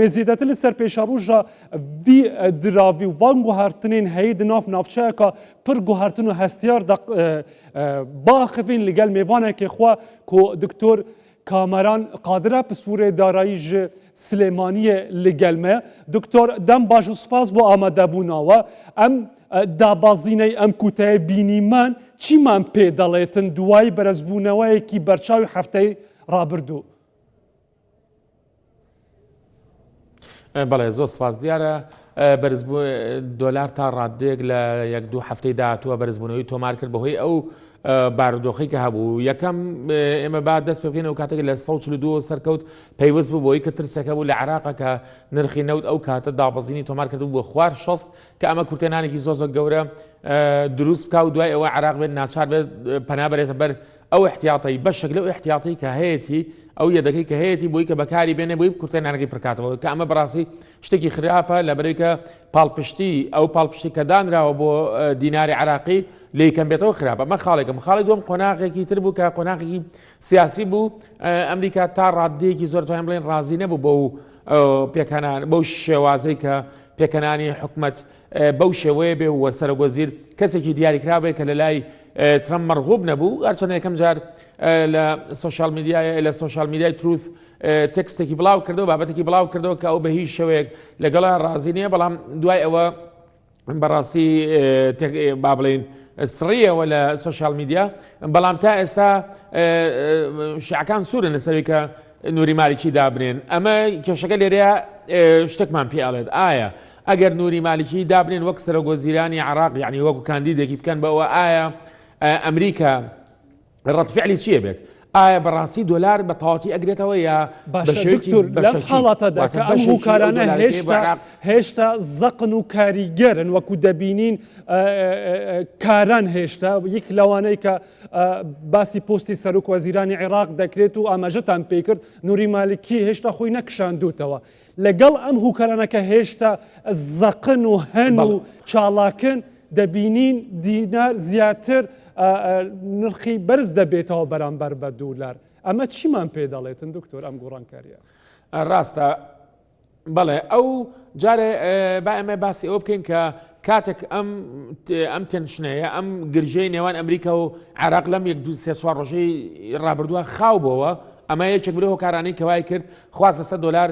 Mezîdetî li ser pêşarûja vî diravî û van guhartinên heyî di nav navçeyeka pir guhartin û hestiyar da biaxivin li gel mêvanekê xwe ku Diktor Kameran Qadir Pisûrê Darayî ji Silêmaniyê li gel me. Diktor dem baş û spas bo amadebûna we. Em dabazîney em ku te bînîmen çîman pê dalêtin duwayî berezbûneweyekî berçaw hefteyê rabirdû. بەڵێ زۆر سپاس دیارە بەرزبوو دۆلار تا ڕادێک لە یەک دوو هەفتەی داهاتووە بەرزبوونەوەی تۆمار کرد بەهۆی ئەو بارودۆخی کە هەبوو یەکەم ئێمە با دەست پێ بکەینەوە کاتێک لە 142 سەرکەوت پەیوەست بوو بۆی کە ترسەکە بوو لە عێراقە کە نرخی نەوت ئەو کاتە دابەزینی تۆمار کردبوو بۆ خوار شەست کە ئەمە کورتێنانێکی زۆر گەورە دروست بکە و دوای ئەوە عێراق بێت ناچار بێت پەنا بەرێتە بەر ئەو احتیاطی بەشێک لەو احتیاطی کە هەیەی ئەو یەدەکەی کە هەیەی بۆی کە بەکاری بێنێ بۆی کورتێنانەکەی پڕکاتەوە کە ئەمە بەڕاستی شتێکی خراپە لەبەرەوەی کە پاڵپشتی ئەو پاڵپشتی کە دانراوە بۆ دیناری عێراقی لێ کەم بێتەوە خراپە. ئەمە خاڵێکم خاڵی دووەم قۆناغێکی تر بوو کە قۆناغێکی سیاسی بوو. ئەمریکا تا ڕادەیەکی زۆر توانین بڵێن ڕازی نەبوو بۆ پێکەنان بەو شێوازەی کە پێکەنانی حکومەت بەو شێوەیە بێ و سەرۆگۆزیر کەسێکی دیاریکرابێ کە لە لای ترامپ مەرغوب نەبوو هەرچەندە یەکەم جار لە سۆشال میدیای تروث تێکستێکی بڵاو کردەوە بابەتێکی بڵاو کردەوە کە ئەو بە هیچ شێوەیەک لەگەڵا ڕازی نییە بەڵام دوای ئەوە بەڕاستی با بڵێن سڕیەوە لە سۆشال میدیا بەڵام تا ئێستا شیعەکان سوورن لەسەروی کە نووری مالیکی دابنێن. ئەمە کێشەکە لێرەیە شتێکمان پێ ئەڵێت ئایا ئەگەر نووری مالیکی دابنێن وەک سەرۆگۆزیرانی عێراق یعنی وەکو کاندیدێکی بکەن بەوە ئایا ئەمریکا ڕەتفعلی چییە بێت؟ ئایا بەڕاستی دۆلار بە تەواوەتی ئەگرێتەوە یا لەم حاڵەتەدا کە ئەم هوکارانە هێشتا زەقن و کاریگەرن وەکو دەبینین کاران هێشتا یەک لەوانەی کە باسی پۆستی سەرۆک وەزیرانی عێراق دەکرێت و ئاماژەتان پێ کرد نووری مالیکی هێشتا خۆی نەکشاندوتەوە. لەگەڵ ئەم هوکارانەکە هێشتا زەقن و هەن و چاڵاکن دەبینین دینار زیاتر نرخی بەرز دەبێتەوە بەرامبەر بە دولار. ئەمە چیمان پێ دەڵێتن دکتۆر ئەم گۆڕانکاریە؟ ڕاستە بەڵێ ئەو جارێ با ئەمە باسی ئەوە بکەین کە کاتێک ئەم تێنشنەیە ئەم گرژەی نێوان ئەمریکا و عێراق لەم یەک دو سێ چوار ڕۆژەی ڕابردووە خاو بۆەوە ئەمە یەکێک لەو هۆکارانەی کەوای کرد خواستە سەر دۆلار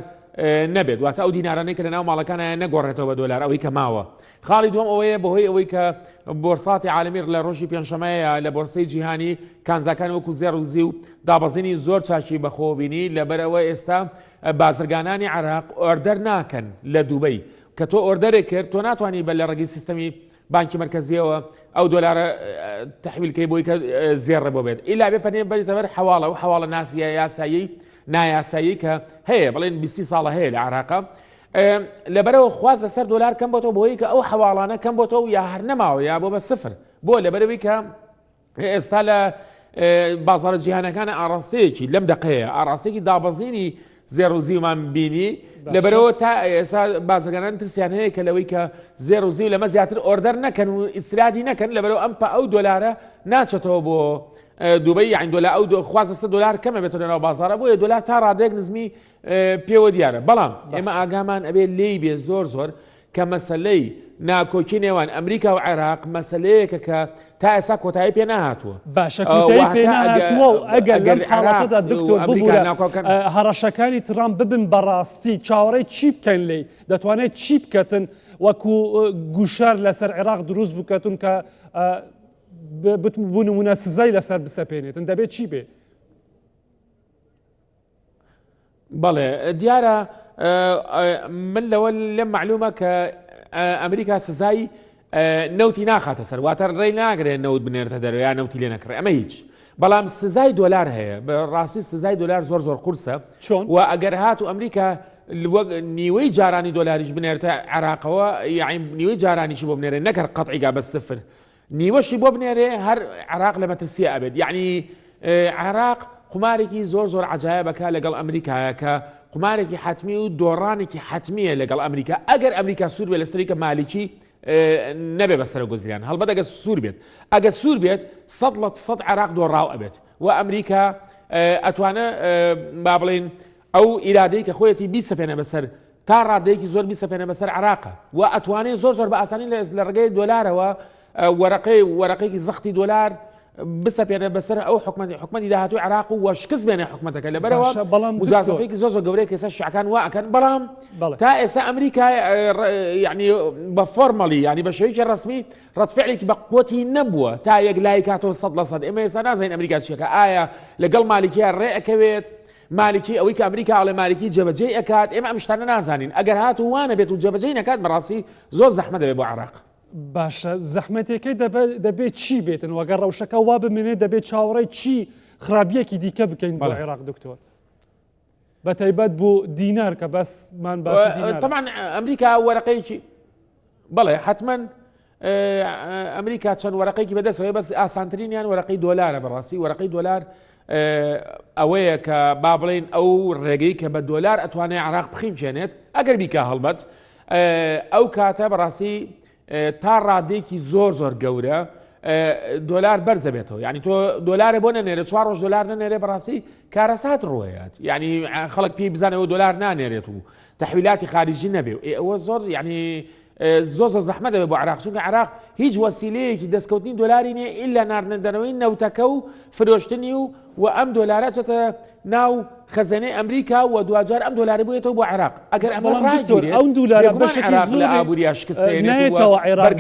نەبێت واتە ئەو دینارانەی کە لە ناو ماڵەکانە نەگۆڕێتەوە بە دۆلار ئەوەی کە ماوە. خاڵی دوم ئەوەیە بەهۆی ئەوەی کە بۆرساتی عالەمی لە ڕۆژی پێنجشەمەیە لە بۆرسەی جیهانی کانزاکان وەکو زێڕ و زی و دابەزینی زۆر چاکی بەخۆبینی لەبەرەوە ئێستا بازرگانانی عێراق ئۆردەر ناکەن لە دووبەی کە تۆ ئۆردەرێک کرد تۆ ناتوانانی بە لە ڕێگەی سیستەمی بانکی مرکزیەوە ئەو دۆلارە تەحویلکەی بۆی کە زێڕە بۆ بێت ئیلا بێ پەنێ بەریتە بەر حواڵە و حواڵە ناسیە یاسایی نایاسایی کە هەیە بڵێن 20 ساڵە هەیە لە عێراقا لەبەرەوە خواست لەسەر دۆلار کەم بۆتەوە بۆی کە ئەو حواڵانە کەم بۆتەوە یا هەر نەماوە یا بۆ بە سفر بۆ لەبەرەوەی کە ئێستا لە بازاڕە جیهانەکانە ئاڕاستەیەکی لەم دقەیە ئاڕاستەیەکی دابەزینی زێڕ و زیمان بینی لەبەرەوە تا ئێستا بازرگانان ترسیان هەیە کە لەوەی کە زێڕ و زی لەمە زیاتر ئۆردەر نەکەن و ئیسرادی نەکەن لەبەرەوە ئەو دۆلارە ناچێتەوە بۆ دووبەی یعنی دۆلار ئەو خوازە دۆلار کەمە بێتەوە لەناو بازارە بۆیە دۆلار تا ڕادێک نزمی پێوە دیارە. بەڵام ئێمە ئاگامان ئەبێ لێی بێ زۆر کە مەسەلەی ناکۆکی نێوان ئەمریکا و عێراق مەسەلەیەکە کە تا ئێستا کۆتایی پێ ناهاتووە. باشە کۆتایی پێ ناهاتووە و ئەگەر لەم حاڵەتەدا دکتۆر ببوورە هەڕەشەکانی ترامپ ببن بەڕاستی چاوەڕێی چی بکەن لێی دەتوانێت چی بکەتن وەکو گوشار لەسەر عێراق دروست بکەتون کە بوو نمونە سزای لەسەر بسەپێنێتن دەبێت چی بێ؟ بەڵێ دیارە من لەوە لەم معلومە کە ئەمریکا سزای نەوتی ناخاتە سەر واتە ڕێی ناگرێت نەوت بنێرتە دەرەوە یا نەوتی لێ نەکڕێ ئەمە هیچ. بەڵام سزای دۆلار هەیە بەڕاستی سزای دۆلار زۆر قورسە و ئەگەر هات و ئەمریکا نیوەی جارانی دۆلاریش بنێرتە عێراقەوە یعنی نیوەی جارانیشی بۆ بنێرێ نەکەر قەتعیگا بە سفر نیوەشی بۆ بنێرێ هەر عێراق لە مەترسیە ئەبێت یعنی عێراق قمارێکی زۆر عجایبەکە لەگەڵ ئەمریکایە کە قمارێکی حتمی و دۆڕانێکی حتمیە لەگەڵ ئەمریکا ئەگەر ئەمریکا سوور بێت لەسەری کە مالیکی نەبێ بە سەرۆگۆزیران هەڵبەت ئەگەر سوور بێت ئەگەر سوور بێت 100% عێراق دۆڕاو ئەبێت و ئەمریکا ئەتوانە با بڵێن ئەو ئیرادەی کە خۆیەتی بیسەپێنە بەسەر تا ڕادەیەکی زۆر بیسەفێنە بەسەر عراقە و ئەتوانێت زۆر بە ئاسانی لە ڕێگەی دۆلارەوە وەرەقەیەکی زەختی دۆلار بسەپێنە بەسەر ئەو حکومەتی داهاتوی عراق و شکست بێنێ حکومەتەکە لەبەرەوە مجازفەیەکی زۆر گەورەی کێسە شیعەکان واکەن بەڵام تا ئێستا ئەمریکا یعنی بە فۆرمەلی ینی بە شێوەیەکی ڕسمی ڕەتفعلێکی بە قوتی نەبووە تا یەک لای کاتەوە 100% ئێمە ئێستا نازانین ئەمریکا چیەکە ئایا لەگەڵ مالیکیە ڕێئەکەوێت مالکی ئەوەی کە ئەمریکا ئەڵێ مالکی جێبەجێ ئەکات ئێمە ئەم شتانە نازانین ئەگەر هات وانە بێت و جێبەجێ نەکات بەڕاستی زۆر زەحمە دەبێت بۆ عراق. باشە زەحمەتێکەکەی دەبێت چی بێتن وەگەر ڕەوشەکە وا بمێنێت دەبێت چاوەڕێی چی خراپیەکی دیکە بکەین بۆ عێراق دکتۆر بە تایبەت بۆ دینار کە بەسمان باسی دینار. طبعا ئەمریکا وەرەقەیەکی بەڵێ حتمما ئەمریکا چەند وەرەقەیەکی بەدەستەوەی بەس ئاسانترینیان وەرەقەی دۆلارە بەڕاستی وەرەقەی دۆلار ئەوەیە کە با بڵێن ئەو ڕێگەی کە بە دۆلار ئەتوانێت عراق بخیمچێنێت ئەگەر بیکە هەڵبەت ئەو کاتە بەڕاستی تا ڕادێکی زۆر گەورە دۆلار بەرزە بێتەوە ینی تۆ دۆلارە بۆ نەنێرە 4 ڕۆژ دۆلار نەنێرێ بەڕاستی کارەسات ڕۆیات ینی خەڵک پێی بزانەوە دۆلار نانێرێت و تەحویلاتی خارجی نەبێ ئەوە زۆر ینی زۆر زەحمە دەبێت بۆ عراق چونکە عراق هیچ وەسیلەیەکی دەستکەوتنی دۆلاری نیە ئیلا ناردنەوەی نەوتەکە و فرۆشتنی و ئەم دۆلارە چێتە ناو خەزانەی ئەمریکا و دوجار ئەم دۆلارە بووێتەوە بۆ عراق ئەگەر ئەمە ئەو دولارە بەشێکی زۆر لە ئابووریا شکستێنێتەوە عێراق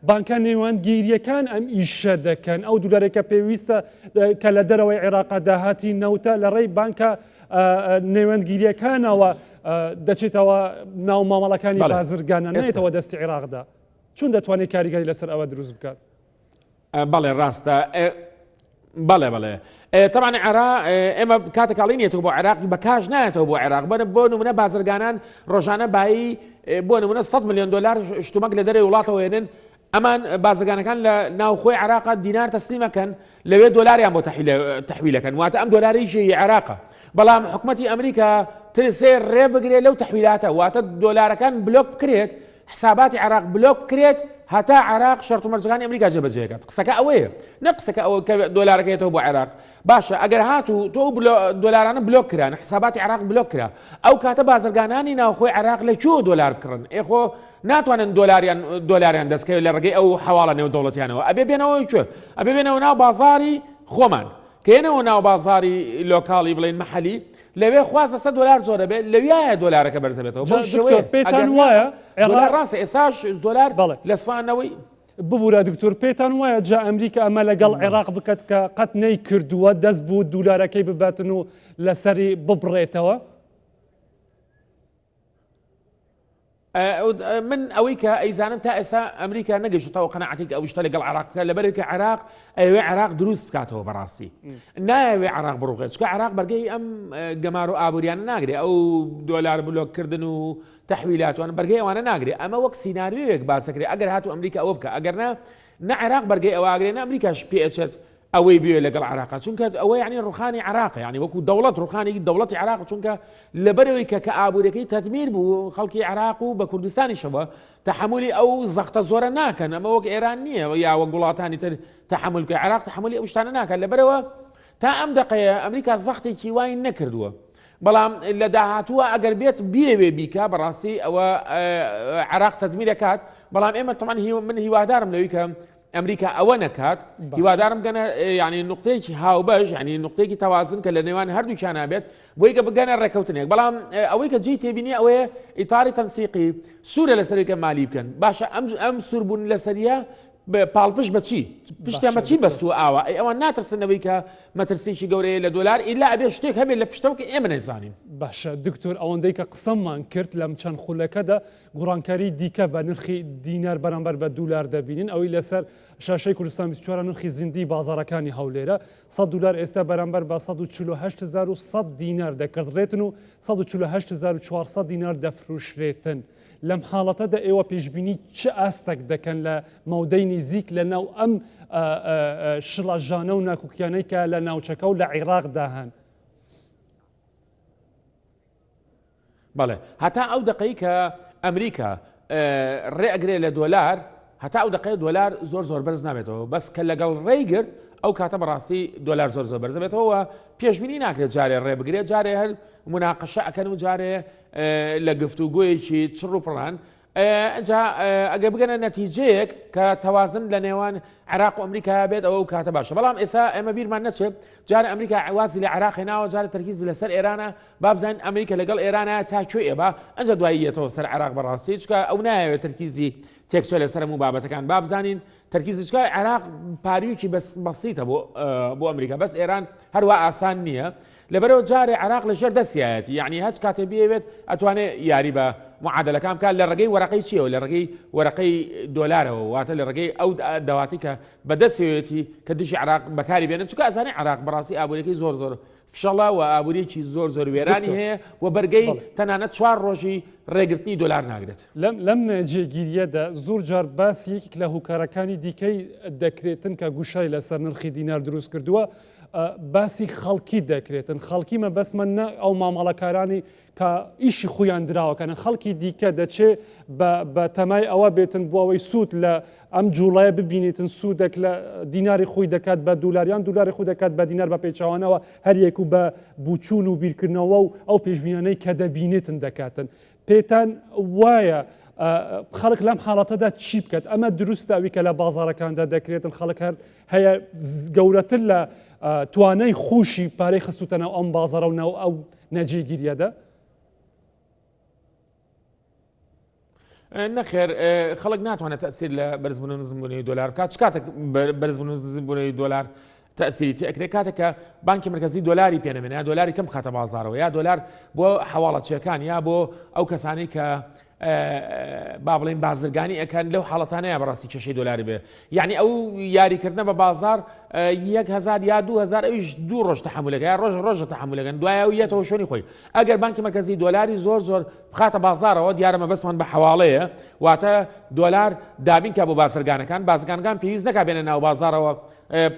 بانکە نێوانگیریەکان ئەم ئیشە دەکەن ئەو دولارێکە پێویستە کە لە دەرەوەی عێراقا داهاتی نەوتە لە ڕێی بانکە نێوانگیریەکانەوە دەچێتەوە ناو مامەڵەکانی بازرگانە نێتەوە دەستی عێراقدا چون دەتوانێت کاریگەری لەسەر ئەوە دروست بکات. بەڵێ ڕاستە بەڵێ طبعا عێراق ئێمە کاتێکاڵینێتەوە بۆ عێراقی بە کاژ نایەتەوە بۆ عێراق بۆ نمونە بازرگانان ڕۆژانە بایی بۆ نمونە 100 ملیۆن دلار شتومەک لە دەرەوەی وڵاتەوە هێنن ئەمان بازرگانەکان لە ناوخۆی عێراق دینار تەسلیمەکەن لەوێ دۆلاریان بۆ تەحویلەکەن واتە ئەم دۆلاریشی عێراقە بەڵام حکومەتی ئەمریکا ترسێ ڕێ بگرێت لەو تەحویلاتە واتە دۆلارەکان بلۆک بکرێت حساباتی عێراق بلۆک بکرێت هەتا عراق شەرت و مەرجەکانی ئەمریکا جێبەجێکات قسەکە ئەوەیە نە قسەکە ئەوە کە دۆلارەکەیەوە بۆ عێراق باشە ئەگەر هاتوو تۆ دۆلارانە بلۆک کران حساباتی عراق بلۆک کرا ئەو کاتە بازرگانانی ناوخۆی عراق لە کوێ دۆلار بکڕن ئێخۆ ناتوانن دۆلاریان دەستکەوێت لە ڕێگەی ئەو حواڵە نێو دەوڵەتیانەوە ئەبێ بێنەوەی کوێ ئەبێ بێنەوە ناو بازاری خۆمان کێنەوە ناو بازاری لۆکاڵی بڵێن مەحەلی لەوێ خوازە 100 دلار زۆرە بێت لەویایە دۆلارەکە بەرزە بێتەوە پێتان وایە ڕاستە ئێستاش دۆلار لە سانەوەی ببوورە دکتۆر پێتان وایە جا ئەمریکا ئەمە لەگەڵ عێراق بکات کە قەت نەی کردووە دەست بوو دولارەکەی بباتن و لەسەری ببڕێتەوە من ئەوەی کە ئەیزانم تا ئێستا ئەمریکا نەگەشتەوە قەنەعەتی ئەو شتە لەگەڵ عراقەکە لەبەرێک کە عراق ئەوێ عراق دروست بکاتەوە بەڕاستی نایەوێ عراق بڕوقێت چکە عراق بەرگەی ئەم گەمار و ئابووریانە ناگرێت ئەو دۆلار بلۆککردن و تەحویلاتوان بەرگەی ئەوانە ناگرێت ئەمە وەک سیناریۆیەک باسەکرێت ئەگەر هاتوو ئەمریکا ئەوە بکە ئەگەر نە عراق بەرگەی ئەوواگرێت ئەمریکاش پێچێت ئەوەی بێ لەگەڵ عراق چونکە ئەوە یعنی ڕوخانی عراق یعنی وەکو دەوڵەت ڕوخانی دەوڵەتی عراق چونکە لەبەرەوەی کە ئابوورەکەی تەدمیر بوو خەڵکی عراق و بە کوردستانیشەوە تحملی ئەو زەختە زۆرە ناکەن ئەمە وەک ئێران نییە یا وەک وڵاتانی تر تحملکە عراق تحملی ئەو شتانە ناکەن لەبەرەوە تا ئەم دقەیە ئەمریکا زەختێکی وای نەکردووە بەڵام لە داهاتووە ئەگەر بێت بیەوێ بیکە بەڕاستی ئەوە عراق تەدمیرەکات بەڵام ئێمە تەمان من هیوادارم لەوەی کە ئەمریکا ئەوە نەکات هیوادارم گەنە ینی نقطەیەکی هاوبەش ینی نقطەیەکی تەوازن کە لە نێوان هەردووکیان نابێت بۆی کە بگەنە ڕێکەوتنێک بەڵام ئەوەی کە جێی تێبینی ئەوەیە ئیتاری تەنسیقی سوورە لەسەرێکە مالی بکەن باشە ئەم سووربوون لەسەریە پاڵپش بەچی پشتیان بەچی بەستووە ئاوە ئەوان ناترسنەوەی کە مەترسیی گەورەیە لە دۆلار ئیلا ئەبێ شتێک هەبێت لە پشتەوە کە ئێمە نەیزانین. باشە دکتۆر ئەوەندەی کە قسەممان کرد لەم چەند خولەکەدا گوڕانکاری دیکە بە نرخی دینار بەرامبەر بە دولار دەبینین ئەوەی لەسەر شاشەی کوردستان 24 نرخی زیندی بازارەکانی هەولێرە 100 دلار ئێستا بەرامبەر بە 148100 دینار دەکردڕێتن و 148400 دینار دەفروشرێتن. لەم حاڵەتەدا ئێوە پێشبینی چه ئاستەک دەکەن لە مەودەی نزیک لە ناو ئەم شڵەژانە و ناکوکیانەی کە لە ناوچەکە و لە عێراقدا هەن؟ بەڵێ هەتا ئەو دقەی کە ئەمریکا ڕێئەگرێت لە دۆلار هەتا ئەو دقەیە دۆلار زۆر بەرز نابێتەوە بەس کە لەگەڵ ڕێگرت ئەو کاتە بەڕاستی دۆلار زۆر بەرز بێتەوە پێشبینی ناکرێت جارێ ڕێ بگرێت جارێ هەر مناقەشە ئەکەن و جارێ لە گفتوگویەکی چڕ و پڕان ئەجا ئەگە بگەنە نەتیجەیەک کە تەوازن لە نێوان عێراق و ئەمریکا بێت ئەوە کاتە باشە بەڵام ئێستا ئێمە بیرمان نەچێت جارە ئەمریکا عوازی لە عێراقی ناوە جارە تەرکیز لەسەر ئێرانە بابزانین ئەمریکا لەگەڵ ئێرانە تاکوێ ئێبا ئەنجا دواییەتەوە سەر عێراق بەڕاستی چکە ئەو نایەوێت تەرکیزی تێکچە لەسەر هەموو بابەتەکان بابزانین تەرکیزی چکە عێراق پاریوکی بەسیتە بۆ ئەمریکا بەس ئێران هەروە ئاسان نییە لەبەرەوە جارێ عێراق لەژێر دەستیایەتی یعنی هەچ کاتێ بێوێت ئەتوانێت یاری بە معادلەکان بکات لە ڕێگەی وەرەقەی چیەوە لە ڕێگەی وەرەقەی دۆلارەوە واتە لە ڕێگەی ئەو دەواتی کە بەدەستێتی کە دژی عێراق بەکاری بێنن چونکە ئەزانێ عێراق بەڕاستی ئابوووریەکەی زۆر فشەڵا و ئابووریەکی زۆر وێرانی هەیە و بەرگەی تەنانەت 4 ڕۆژی ڕێگرتنی دۆلار ناگرێت لەم جێگیریەدا زۆر جار باسی یەکێک لە هوکارەکانی دیکەی دەکرێتن کە گوشای لەسەر نرخی دینار دروست کردووە باسی خەڵکی دەکرێتن خەڵکی مەبەسمە ئەو مامەڵەکارانی کە ئیشی خۆیان دراوەکەنە خەڵکی دیکە دەچێت بە تەمای ئەوە بێتن بۆ ئەوەی سوود لە ئەم جوڵایە ببینێتن سوودێک لە دیناری خۆی دەکات بە دولاری خۆی دەکات بە دینار بە پێچوانەوە هەریەک و بە بچوون و بیرکردنەوە و ئەو پێشبینانەی کە دەبینێتن دەکاتن پێتان وایە خەڵک لەم حاڵەتەدا چی بکات ئەمە دروستە ئەوی کە لە بازاڕەکاندا دەکرێتن خەڵک هەر هەیە گەورەتر لە توانای خوشی پارەی خستوتەنەوە ئەم بازاڕە و ئەو نەجێگیریەدا نەخێر خەڵک ناتوانێت تەسیر لە بەرزبوون و نزمبوونی دۆلار بکات چ کاتێک بەرزبوون و نزمبوونی دۆلار تەسیری تێکرێت کاتێکە بانکی مرکزی دۆلاری پێنەمێنێت یا دۆلاری کەم خاتە بازارەوە یا دۆلار بۆ حواڵەتچیەکان یا بۆ ئەو کەسانی کە با بڵێن بازرگانی ئەەکەن لەو حاڵەتانەیە بەڕاستی کێشەی دۆلاری بێ یعنی ئەو یاریکردنە بە بازار 1000 یا 2000 ئەویش 2 ڕۆژ تەحملەکە یا ڕۆژە تەحملەکەن دوایە و یەتەوە شوێنی خۆی ئەگەر بانکی مرکزی دۆلاری زۆر بخاتە بازارەوە دیارەمە بەسمان بە حواڵەیە واتە دۆلار دابین کە بۆ بازرگانەکان پێویست نەکا بێنە ناو بازارەوە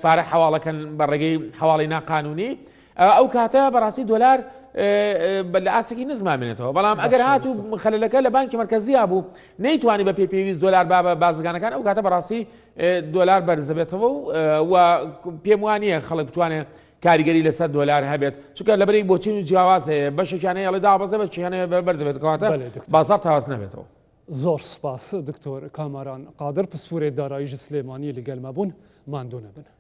پارە حواڵەکەن بە ڕێگەی حواڵی ناقانونی ئەو کاتە بەڕاستی دۆلار لە ئاسێکی نزمامێنێتەوە بەڵام ئەگەر هاتوو خەلەلەکە لە بانکی مرکزی بوو نەیتوانی بە پێویست دۆلار بە بازرگانەکان ئەو کاتە بەڕاستی دۆلار بەرزەبێتەوە و پێم وانە خەڵک بتوانێت کاریگەری لەسەر دۆلار هەبێت چونکە لەبەری بۆچین و جیاواز هەیە بەشێکیانەیە ئەڵێ دابەزە بەشیانەیە بەرزەبێتەوەواتە بازار تاواز نەبێتەوە. زۆر سپاس دکتۆر کاماران قادر پسپورێ داراییژ سلێمانی لەگەڵمە بوون ماندوو نەبن.